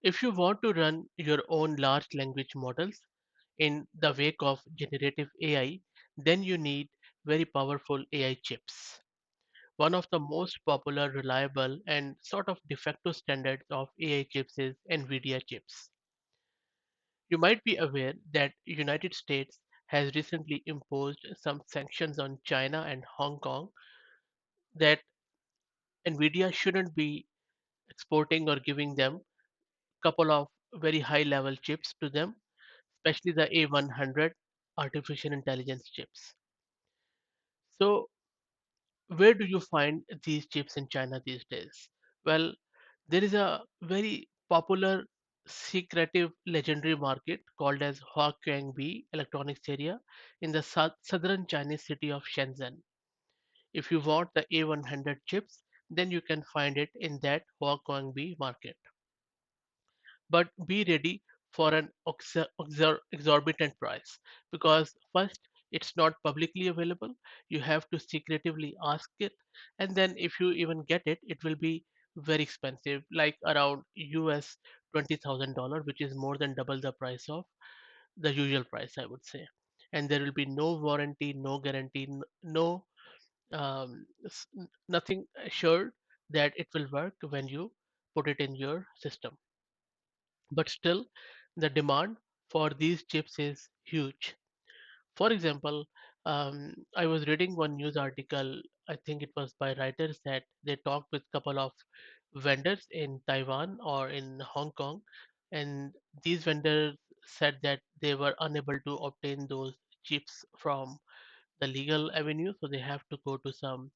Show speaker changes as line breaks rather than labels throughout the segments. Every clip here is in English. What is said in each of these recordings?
If you want to run your own large language models in the wake of generative AI, then you need very powerful AI chips. One of the most popular, reliable, and sort of de facto standards of AI chips is Nvidia chips. You might be aware that United States has recently imposed some sanctions on China and Hong Kong that Nvidia shouldn't be exporting or giving them couple of very high level chips to them, especially the A100 artificial intelligence chips. So where do you find these chips in China these days? Well, there is a very popular secretive legendary market called as Huaqiangbi Electronics Area in the southern Chinese city of Shenzhen. If you want the A100 chips, then you can find it in that Huaqiangbi market. But be ready for an exorbitant price because first it's not publicly available, you have to secretively ask it, and then if you even get it, it will be very expensive, like around US $20,000, which is more than double the price of the usual price, I would say. And there will be no warranty, no guarantee, no nothing assured that it will work when you put it in your system. But still, the demand for these chips is huge. For example, I was reading one news article, I think it was by writers, that they talked with couple of vendors in Taiwan or in Hong Kong, and these vendors said that they were unable to obtain those chips from the legal avenue, so they have to go to some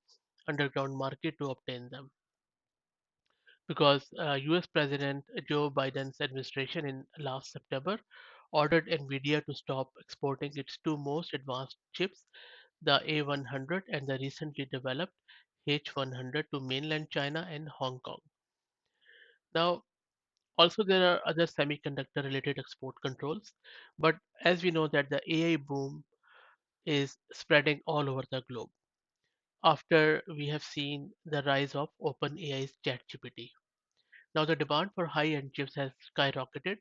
underground market to obtain them because US President Joe Biden's administration in last September ordered Nvidia to stop exporting its two most advanced chips, the A100 and the recently developed H100, to mainland China and Hong Kong. Now, also there are other semiconductor related export controls, but as we know that the AI boom is spreading all over the globe after we have seen the rise of OpenAI's ChatGPT. Now, the demand for high-end chips has skyrocketed,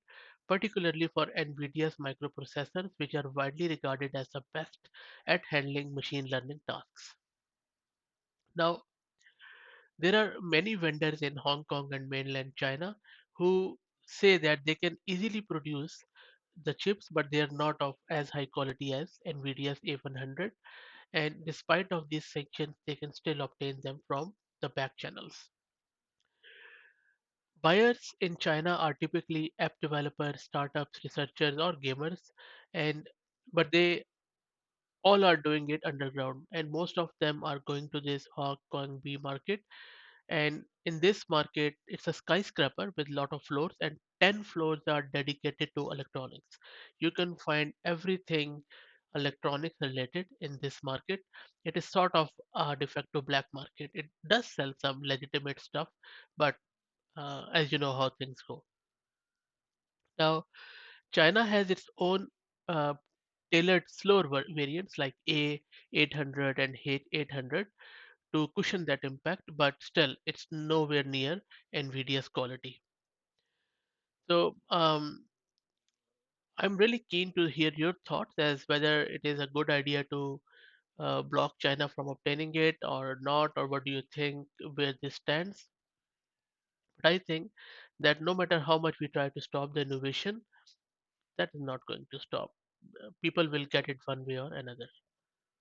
particularly for NVIDIA's microprocessors, which are widely regarded as the best at handling machine learning tasks. Now, there are many vendors in Hong Kong and mainland China who say that they can easily produce the chips, but they are not of as high quality as NVIDIA's A100. And despite of these sanctions, they can still obtain them from the back channels. Buyers in China are typically app developers, startups, researchers, or gamers, and but they all are doing it underground, and most of them are going to this Hong Kong B market. And in this market, it's a skyscraper with a lot of floors, and 10 floors are dedicated to electronics. You can find everything electronics related in this market. It is sort of a de facto black market. It does sell some legitimate stuff, but as you know how things go. Now, China has its own uh, tailored slower variants like A800 and H800 to cushion that impact, but still, it's nowhere near NVIDIA's quality. So, I'm really keen to hear your thoughts as whether it is a good idea to block China from obtaining it or not, or what do you think where this stands? But I think that no matter how much we try to stop the innovation, that is not going to stop. People will get it one way or another.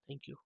Thank you.